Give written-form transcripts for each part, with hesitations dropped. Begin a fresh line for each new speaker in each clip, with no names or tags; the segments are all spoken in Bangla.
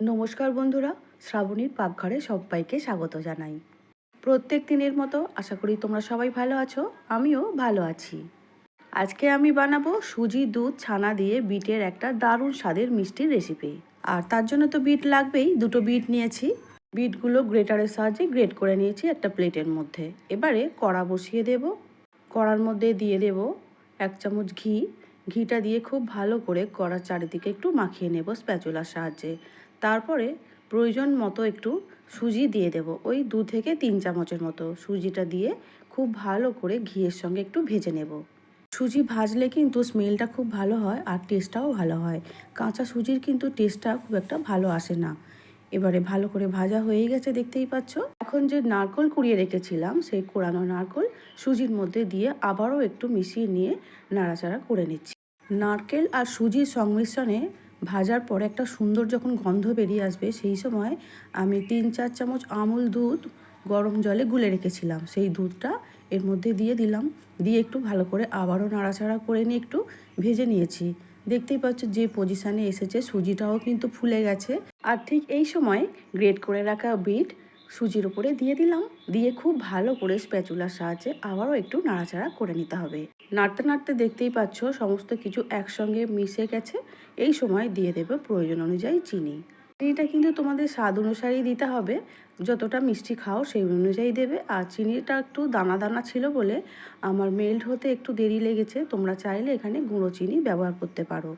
নমস্কার বন্ধুরা, শ্রাবণীর পাকঘরে সবাইকে স্বাগত জানাই। প্রত্যেক দিনের মতো আশা করি তোমরা সবাই ভালো আছো, আমিও ভালো আছি। আজকে আমি বানাবো সুজি দুধ ছানা দিয়ে বিটের একটা দারুণ স্বাদের মিষ্টির রেসিপি। আর তার জন্য তো বিট লাগবেই, দুটো বিট নিয়েছি। বিটগুলো গ্রেটারের সাহায্যে গ্রেট করে নিয়েছি একটা প্লেটের মধ্যে। এবারে কড়া বসিয়ে দেব। কড়ার মধ্যে দিয়ে দেব 1 চামচ ঘি। ঘিটা দিয়ে খুব ভালো করে কড়ার চারিদিকে একটু মাখিয়ে নেব স্প্যাচুলার সাহায্যে। তারপরে প্রয়োজন মতো একটু সুজি দিয়ে দেব, ওই 2 থেকে 3 চামচের মতো সুজিটা দিয়ে খুব ভালো করে ঘিয়ের সঙ্গে একটু ভেজে নেব। সুজি ভাজলে কিন্তু স্মেলটা খুব ভালো হয় আর টেস্টটাও ভালো হয়। কাঁচা সুজির কিন্তু টেস্টটা খুব একটা ভালো আসে না। এবারে ভালো করে ভাজা হয়ে গেছে, দেখতেই পাচ্ছ। এখন যে নারকেল কুড়িয়ে রেখেছিলাম সেই কোড়ানো নারকেল সুজির মধ্যে দিয়ে আবারও একটু মিশিয়ে নিয়ে নাড়াচাড়া করে নিচ্ছি। নারকেল আর সুজির সংমিশ্রণে ভাজার পরে একটা সুন্দর যখন গন্ধ বেরিয়ে আসবে, সেই সময় আমি 3-4 চামচ আমুল দুধ গরম জলে গুলে রেখেছিলাম, সেই দুধটা এর মধ্যে দিয়ে দিলাম। দিয়ে একটু ভালো করে আবারও নাড়াচাড়া করে নিয়ে একটু ভেজে নিয়েছি। দেখতেই পাচ্ছ যে পজিশানে এসেছে, সুজিটাও কিন্তু ফুলে গেছে। আর ঠিক এই সময় গ্রেট করে রাখা বিট সুজির উপরে দিয়ে দিলাম। দিয়ে খুব ভালো করে স্প্যাচুলার সাহায্যে আবারও একটু নাড়াচাড়া করে নিতে হবে। নাড়তে নাড়তে দেখতেই পাচ্ছ সমস্ত কিছু একসঙ্গে মিশে গেছে। এই সময় দিয়ে দেবে প্রয়োজন অনুযায়ী চিনি। চিনিটা কিন্তু তোমাদের স্বাদ অনুসারেই দিতে হবে, যতটা মিষ্টি খাও সেই অনুযায়ী দেবে। আর চিনিটা একটু দানা দানা ছিল বলে আমার মেল্ট হতে একটু দেরি লেগেছে। তোমরা চাইলে এখানে গুঁড়ো চিনি ব্যবহার করতে পারো।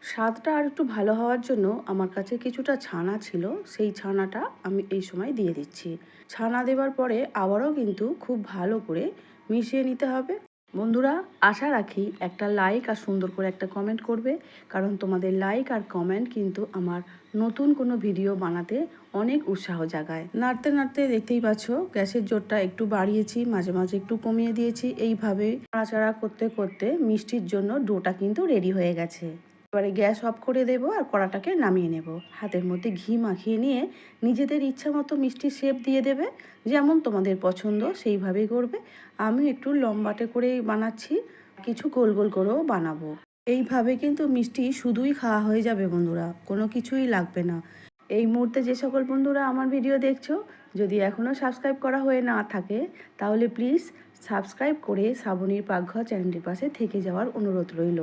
স্বাদটা আর একটু ভালো হওয়ার জন্য আমার কাছে কিছুটা ছানা ছিল, সেই ছানাটা আমি এই সময় দিয়ে দিচ্ছি। ছানা দেওয়ার পরে আবারও কিন্তু খুব ভালো করে মিশিয়ে নিতে হবে। বন্ধুরা, আশা রাখি একটা লাইক আর সুন্দর করে একটা কমেন্ট করবে, কারণ তোমাদের লাইক আর কমেন্ট কিন্তু আমার নতুন কোনো ভিডিও বানাতে অনেক উৎসাহ জাগায়। নাড়তে নাড়তে দেখতেই পাচ্ছ গ্যাসের জোরটা একটু বাড়িয়েছি, মাঝে মাঝে একটু কমিয়ে দিয়েছি। এইভাবে নাড়াচাড়া করতে করতে মিষ্টির জন্য ডোটা কিন্তু রেডি হয়ে গেছে। এবারে গ্যাস অফ করে দেবো আর কড়াটাকে নামিয়ে নেব। হাতের মধ্যে ঘি মাখিয়ে নিয়ে নিজেদের ইচ্ছা মতো মিষ্টির শেপ দিয়ে দেবে, যেমন তোমাদের পছন্দ সেইভাবেই করবে। আমি একটু লম্বাটে করেই বানাচ্ছি, কিছু গোল গোল করেও বানাবো। এইভাবে কিন্তু মিষ্টি শুধুই খাওয়া হয়ে যাবে বন্ধুরা, কোনো কিছুই লাগবে না। এই মুহূর্তে যে সকল বন্ধুরা আমার ভিডিও দেখছো, যদি এখনও সাবস্ক্রাইব করা হয়ে না থাকে তাহলে প্লিজ সাবস্ক্রাইব করে শ্রাবণীর পাকঘর চ্যানেলটির পাশে থেকে যাওয়ার অনুরোধ রইল।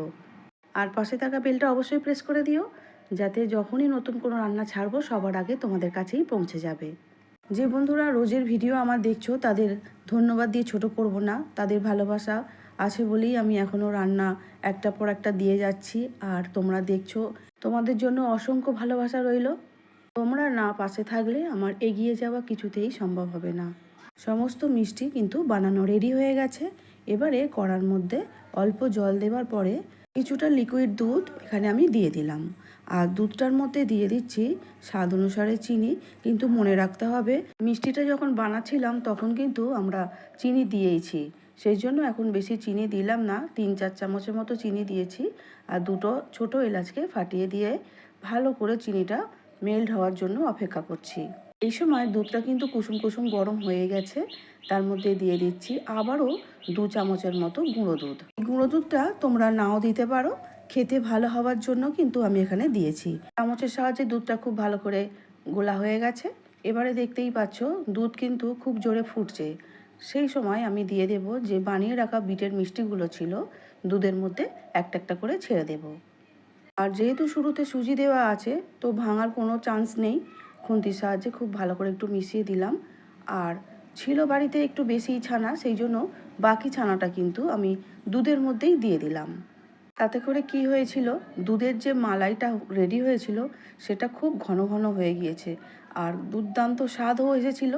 আর পাশে থাকা বেলটা অবশ্যই প্রেস করে দিও, যাতে যখনই নতুন কোনো রান্না ছাড়বো সবার আগে তোমাদের কাছেই পৌঁছে যাবে। যে বন্ধুরা রোজের ভিডিও আমার দেখছো তাদের ধন্যবাদ দিয়ে ছোট করব না, তাদের ভালোবাসা আছে বলেই আমি এখনও রান্না একটা পর একটা দিয়ে যাচ্ছি। আর তোমরা দেখছো, তোমাদের জন্য অসংখ্য ভালোবাসা রইল। তোমরা না পাশে থাকলে আমার এগিয়ে যাওয়া কিছুতেই সম্ভব হবে না। সমস্ত মিষ্টি কিন্তু বানানো রেডি হয়ে গেছে। এবারে কড়ার মধ্যে অল্প জল দেওয়ার পরে কিছুটা লিকুইড দুধ এখানে আমি দিয়ে দিলাম। আর দুধটার মধ্যে দিয়ে দিচ্ছি স্বাদ অনুসারে চিনি। কিন্তু মনে রাখতে হবে, মিষ্টিটা যখন বানাচ্ছিলাম তখন কিন্তু আমরা চিনি দিয়েইছি, সেই জন্য এখন বেশি চিনি দিলাম না। 3-4 চামচের মতো চিনি দিয়েছি। আর দুটো ছোট এলাচকে ফাটিয়ে দিয়ে ভালো করে চিনিটা মেল্ট হওয়ার জন্য অপেক্ষা করছি। এই সময় দুধটা কিন্তু কুসুম কুসুম গরম হয়ে গেছে। তার মধ্যে দিয়ে দিচ্ছি আবারও 2 চামচের মতো গুঁড়ো দুধ। গুঁড়ো দুধটা তোমরা নাও দিতে পারো, খেতে ভালো হওয়ার জন্য কিন্তু আমি এখানে দিয়েছি। চামচের সাহায্যে দুধটা খুব ভালো করে গোলা হয়ে গেছে। এবারে দেখতেই পাচ্ছ দুধ কিন্তু খুব জোরে ফুটছে। সেই সময় আমি দিয়ে দেব যে বানিয়ে রাখা বিটের মিষ্টিগুলো ছিল, দুধের মধ্যে একটা একটা করে ছেড়ে দেব। আর যেহেতু শুরুতে সুজি দেওয়া আছে তো ভাঙার কোনো চান্স নেই। খুন্তির সাহায্যে খুব ভালো করে একটু মিশিয়ে দিলাম। আর ছিল বাড়িতে একটু বেশি ছানা, সেই জন্য বাকি ছানাটা কিন্তু আমি দুধের মধ্যেই দিয়ে দিলাম। তাতে করে কি হয়েছিল, দুধের যে মালাইটা রেডি হয়েছিল সেটা খুব ঘন ঘন হয়ে গিয়েছে আর দুর্দান্ত স্বাদও এসেছিল।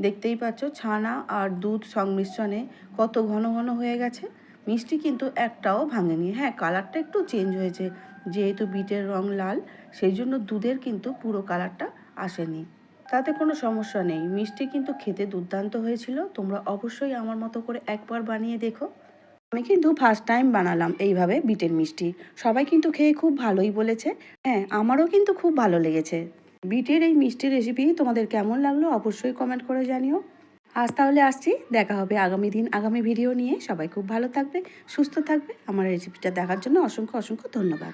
দেখতেই পাচ্ছ ছানা আর দুধ সংমিশ্রণে কত ঘন ঘন হয়ে গেছে। মিষ্টি কিন্তু একটাও ভাঙেনি। হ্যাঁ, কালারটা একটু চেঞ্জ হয়েছে, যেহেতু বিটের রং লাল সেই জন্য দুধের কিন্তু পুরো কালারটা আসেনি। তাতে কোনো সমস্যা নেই, মিষ্টি কিন্তু খেতে দুর্দান্ত হয়েছিল। তোমরা অবশ্যই আমার মতো করে একবার বানিয়ে দেখো। আমি কিন্তু ফার্স্ট টাইম বানালাম এইভাবে বিটের মিষ্টি, সবাই কিন্তু খেয়ে খুব ভালোই বলেছে। হ্যাঁ, আমারও কিন্তু খুব ভালো লেগেছে। বিটের এই মিষ্টি রেসিপি তোমাদের কেমন লাগলো অবশ্যই কমেন্ট করে জানিও। আজ তাহলে আসছি, দেখা হবে আগামী দিন আগামী ভিডিও নিয়ে। সবাই খুব ভালো থাকবে, সুস্থ থাকবে। আমার রেসিপিটা দেখার জন্য অসংখ্য অসংখ্য ধন্যবাদ।